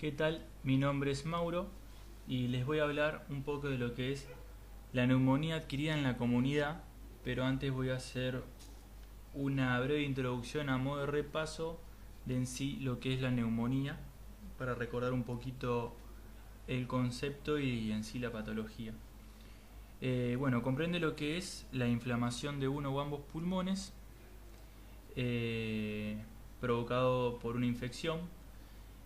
¿Qué tal? Mi nombre es Mauro y les voy a hablar un poco de lo que es la neumonía adquirida en la comunidad, pero antes voy a hacer una breve introducción a modo de repaso de en sí lo que es la neumonía, para recordar un poquito el concepto y en sí la patología. Comprende lo que es la inflamación de uno o ambos pulmones provocado por una infección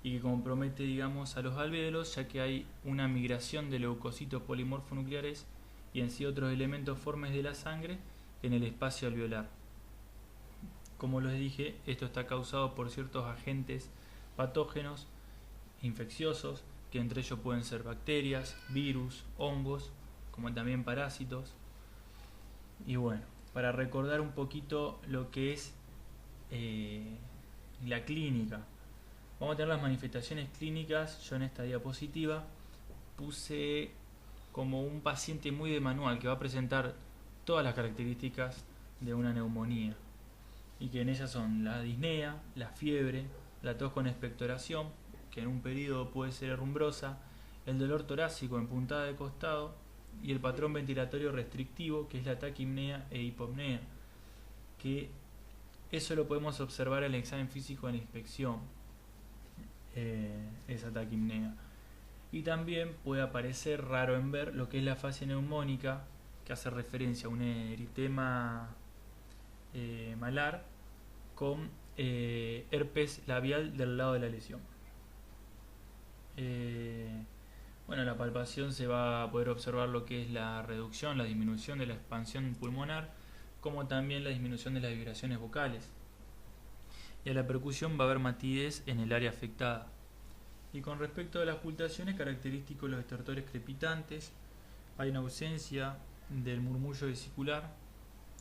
y que compromete, digamos, a los alvéolos, ya que hay una migración de leucocitos polimorfonucleares y en sí otros elementos formes de la sangre en el espacio alveolar. Como les dije, esto está causado por ciertos agentes patógenos infecciosos, que entre ellos pueden ser bacterias, virus, hongos, como también parásitos. Y bueno, para recordar un poquito lo que es la clínica, vamos a tener las manifestaciones clínicas. Yo en esta diapositiva puse como un paciente muy de manual que va a presentar todas las características de una neumonía, y que en ellas son la disnea, la fiebre, la tos con expectoración, que en un periodo puede ser herrumbrosa, el dolor torácico en puntada de costado y el patrón ventilatorio restrictivo, que es la taquipnea e hipopnea, que eso lo podemos observar en el examen físico en inspección, esa taquipnea. Y también puede aparecer raro en ver lo que es la fase neumónica, que hace referencia a un eritema malar con herpes labial del lado de la lesión. La palpación se va a poder observar lo que es la reducción, la disminución de la expansión pulmonar, como también la disminución de las vibraciones vocales. Y a la percusión va a haber matidez en el área afectada. Y con respecto a las ocultaciones, característicos los estertores crepitantes, hay una ausencia del murmullo vesicular,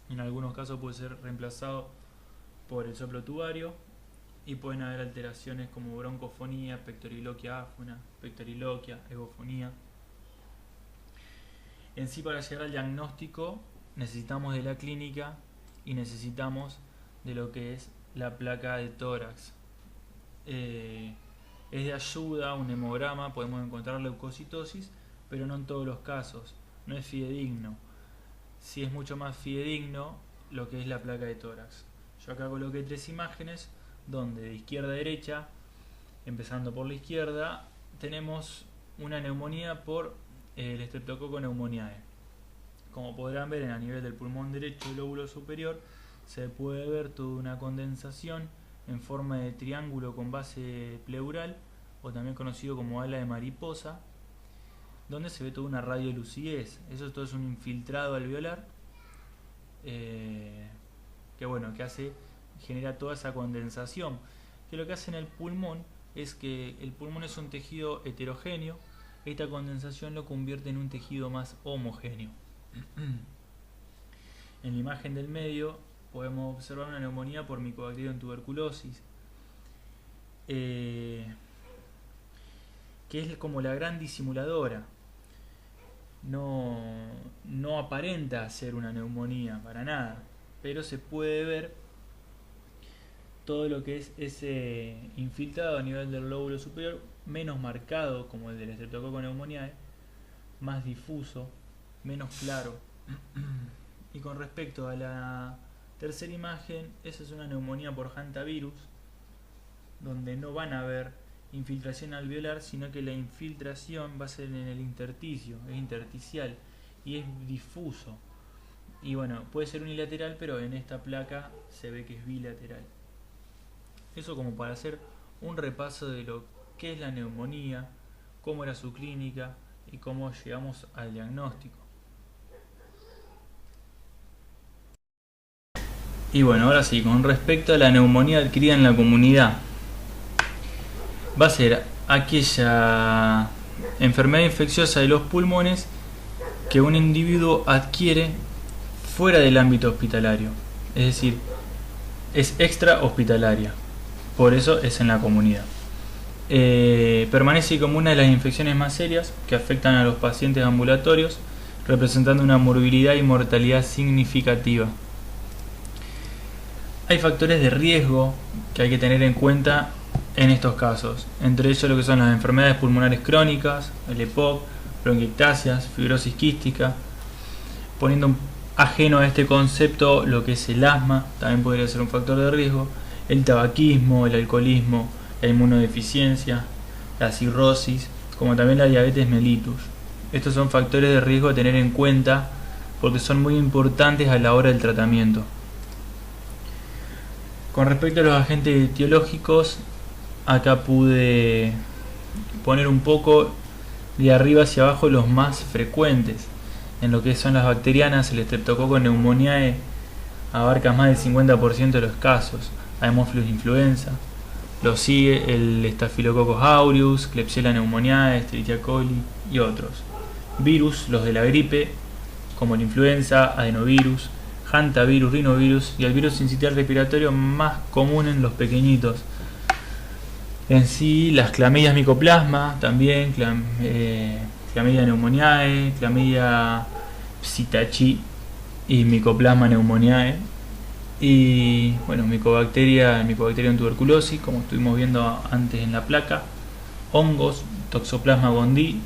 en algunos casos puede ser reemplazado por el soplo tubario, y pueden haber alteraciones como broncofonía, pectoriloquia áfona, pectoriloquia, egofonía. En sí, para llegar al diagnóstico necesitamos de la clínica y necesitamos de lo que es la placa de tórax. Es de ayuda un hemograma, podemos encontrar leucocitosis, pero no en todos los casos, no es fidedigno. Sí es mucho más fidedigno lo que es la placa de tórax. Yo acá coloqué 3 imágenes donde de izquierda a derecha, empezando por la izquierda, tenemos una neumonía por el Streptococcus pneumoniae. Como podrán ver, a nivel del pulmón derecho del lóbulo superior se puede ver toda una condensación en forma de triángulo con base pleural, o también conocido como ala de mariposa, donde se ve toda una radiolucidez. Eso todo es un infiltrado alveolar que genera toda esa condensación, que lo que hace en el pulmón es que el pulmón es un tejido heterogéneo. Esta condensación lo convierte en un tejido más homogéneo. En la imagen del medio podemos observar una neumonía por Mycobacterium tuberculosis, que es como la gran disimuladora. No aparenta ser una neumonía para nada, pero se puede ver todo lo que es ese infiltrado a nivel del lóbulo superior, menos marcado como el del Streptococcus pneumoniae, más difuso, menos claro. Y con respecto a la tercera imagen, esa es una neumonía por hantavirus, donde no van a haber infiltración alveolar, sino que la infiltración va a ser en el intersticio, es intersticial y es difuso. Y bueno, puede ser unilateral, pero en esta placa se ve que es bilateral. Eso como para hacer un repaso de lo que es la neumonía, cómo era su clínica y cómo llegamos al diagnóstico. Y bueno, ahora sí, con respecto a la neumonía adquirida en la comunidad, va a ser aquella enfermedad infecciosa de los pulmones que un individuo adquiere fuera del ámbito hospitalario, es decir, es extra hospitalaria, por eso es en la comunidad. Permanece como una de las infecciones más serias que afectan a los pacientes ambulatorios, representando una morbilidad y mortalidad significativa. Hay factores de riesgo que hay que tener en cuenta en estos casos, entre ellos lo que son las enfermedades pulmonares crónicas, el EPOC, bronquiectasias, fibrosis quística, poniendo ajeno a este concepto lo que es el asma, también podría ser un factor de riesgo, el tabaquismo, el alcoholismo, la inmunodeficiencia, la cirrosis, como también la diabetes mellitus. Estos son factores de riesgo a tener en cuenta porque son muy importantes a la hora del tratamiento. Con respecto a los agentes etiológicos, acá pude poner un poco de arriba hacia abajo los más frecuentes. En lo que son las bacterianas, el Streptococcus pneumoniae abarca más del 50% de los casos. Haemophilus influenza. Lo sigue el Staphylococcus aureus, Klebsiella pneumoniae, Escherichia coli y otros. Virus, los de la gripe, como la influenza, adenovirus, hantavirus, rinovirus y el virus sincitial respiratorio más común en los pequeñitos. En sí, las clamidias mycoplasma, también Chlamydia pneumoniae, Chlamydia psittaci y Mycoplasma pneumoniae. Y bueno, Mycobacterium tuberculosis, como estuvimos viendo antes en la placa, hongos, Toxoplasma gondii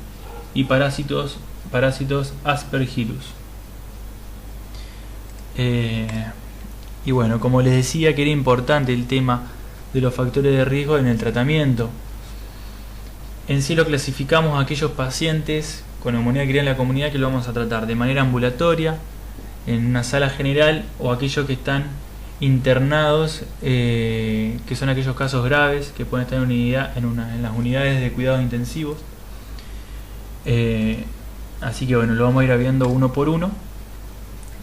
y parásitos Aspergillus. Y bueno, como les decía que era importante el tema de los factores de riesgo en el tratamiento. En sí lo clasificamos a aquellos pacientes con neumonía adquirida en la comunidad que lo vamos a tratar de manera ambulatoria, en una sala general, o aquellos que están internados, que son aquellos casos graves que pueden estar en las unidades de cuidados intensivos. Así que bueno, lo vamos a ir viendo uno por uno.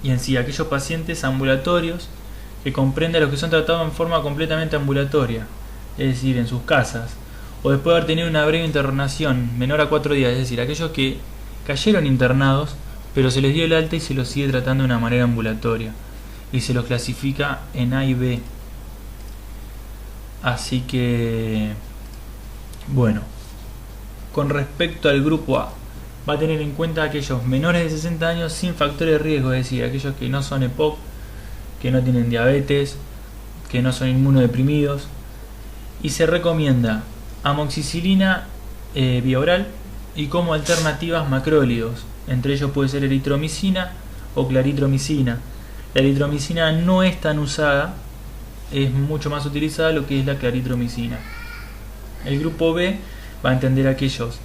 Y en sí, aquellos pacientes ambulatorios que comprenden a los que son tratados en forma completamente ambulatoria, es decir, en sus casas, o después de haber tenido una breve internación menor a 4 días, es decir, aquellos que cayeron internados, pero se les dio el alta y se los sigue tratando de una manera ambulatoria, y se los clasifica en A y B. Así que, bueno, con respecto al grupo A, va a tener en cuenta aquellos menores de 60 años sin factores de riesgo, es decir, aquellos que no son EPOC, que no tienen diabetes, que no son inmunodeprimidos, y se recomienda amoxicilina vía oral y como alternativas macrólidos, entre ellos puede ser eritromicina o claritromicina. La eritromicina no es tan usada, es mucho más utilizada lo que es la claritromicina. El grupo B va a entender a aquellos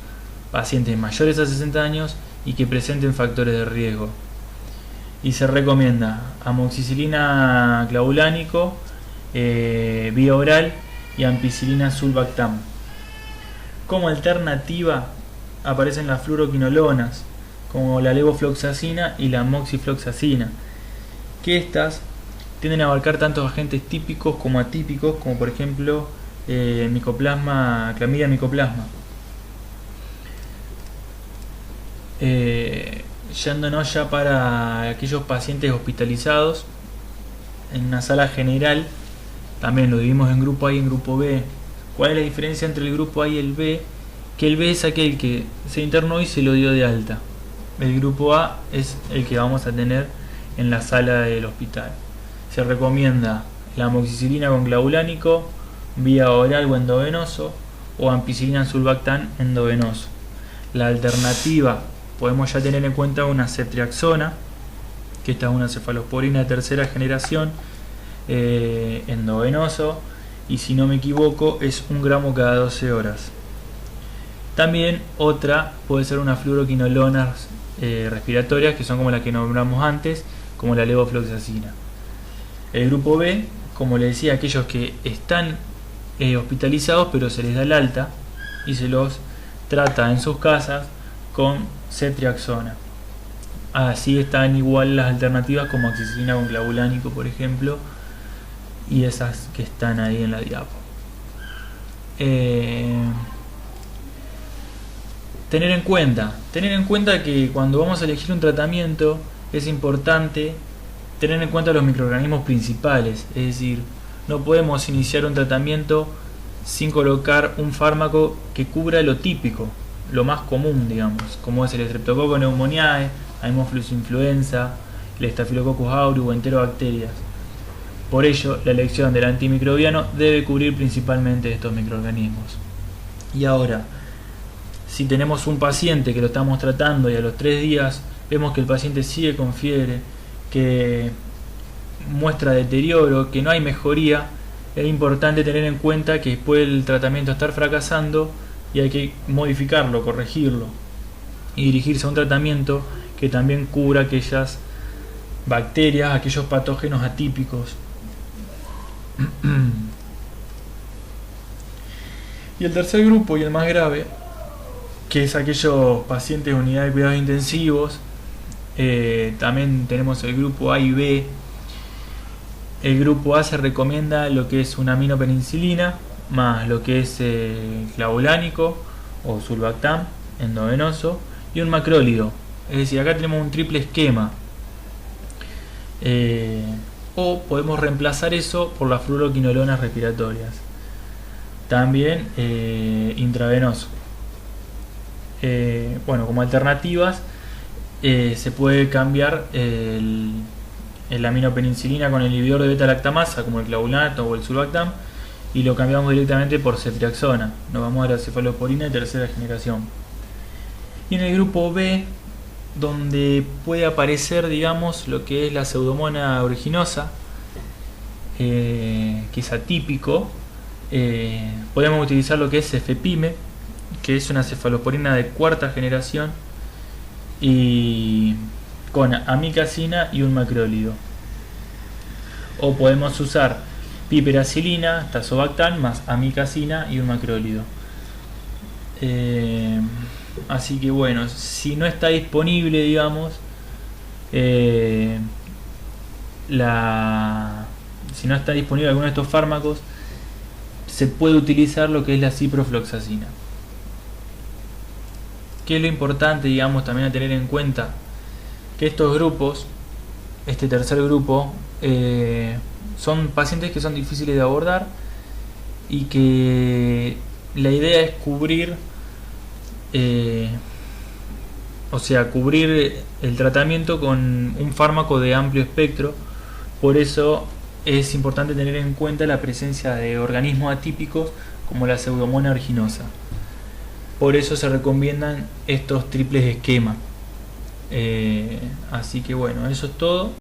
pacientes mayores a 60 años y que presenten factores de riesgo. Y se recomienda amoxicilina clavulánico vía oral y ampicilina sulbactam. Como alternativa aparecen las fluoroquinolonas, como la levofloxacina y la moxifloxacina, que estas tienden a abarcar tantos agentes típicos como atípicos, como por ejemplo Chlamydia mycoplasma. Yéndonos ya para aquellos pacientes hospitalizados en una sala general, también lo dividimos en grupo A y en grupo B. ¿Cuál es la diferencia entre el grupo A y el B? Que el B es aquel que se internó y se lo dio de alta. El grupo A es el que vamos a tener en la sala del hospital. Se recomienda la amoxicilina con clavulánico vía oral o endovenoso, o ampicilina sulbactam endovenoso. La alternativa podemos ya tener en cuenta una ceftriaxona, que esta es una cefalosporina de tercera generación, endovenoso, y si no me equivoco es 1 gramo cada 12 horas. También otra puede ser unas fluoroquinolonas respiratorias, que son como las que nombramos antes, como la levofloxacina. El grupo B, como les decía, aquellos que están hospitalizados pero se les da el alta y se los trata en sus casas con ceftriaxona. Así están igual las alternativas como amoxicilina con clavulánico, por ejemplo, y esas que están ahí en la diapo. Tener en cuenta que cuando vamos a elegir un tratamiento es importante tener en cuenta los microorganismos principales, es decir, no podemos iniciar un tratamiento sin colocar un fármaco que cubra lo típico, lo más común, digamos, como es el Streptococcus pneumoniae, Haemophilus influenza, el Staphylococcus aureus o enterobacterias. Por ello, la elección del antimicrobiano debe cubrir principalmente estos microorganismos. Y ahora, si tenemos un paciente que lo estamos tratando y a los 3 días vemos que el paciente sigue con fiebre, que muestra deterioro, que no hay mejoría, es importante tener en cuenta que puede el tratamiento estar fracasando y hay que modificarlo, corregirlo y dirigirse a un tratamiento que también cubra aquellas bacterias, aquellos patógenos atípicos. Y el tercer grupo, y el más grave, que es aquellos pacientes de unidad de cuidados intensivos, también tenemos el grupo A y B. El grupo A se recomienda lo que es una aminopenicilina más lo que es clavulánico o sulbactam endovenoso y un macrólido. Es decir, acá tenemos un triple esquema. O podemos reemplazar eso por las fluoroquinolonas respiratorias, también intravenoso. Bueno, como alternativas se puede cambiar el aminopenicilina con el inhibidor de beta-lactamasa como el clavulato o el sulbactam y lo cambiamos directamente por ceftriaxona. Nos vamos a la cefalosporina de tercera generación. Y en el grupo B, donde puede aparecer, digamos, lo que es la pseudomonas aeruginosa, que es atípico, podemos utilizar lo que es cefepime, que es una cefalosporina de cuarta generación y con amicacina y un macrólido. O podemos usar piperacilina, tazobactam más amicacina y un macrólido. Así que bueno, si no está disponible, digamos, si no está disponible alguno de estos fármacos, se puede utilizar lo que es la ciprofloxacina. ¿Qué es lo importante, digamos, también a tener en cuenta? Que estos grupos, este tercer grupo, son pacientes que son difíciles de abordar y que la idea es cubrir, cubrir el tratamiento con un fármaco de amplio espectro. Por eso es importante tener en cuenta la presencia de organismos atípicos como la pseudomonas aeruginosa. Por eso se recomiendan estos triples esquemas. Así que bueno, eso es todo.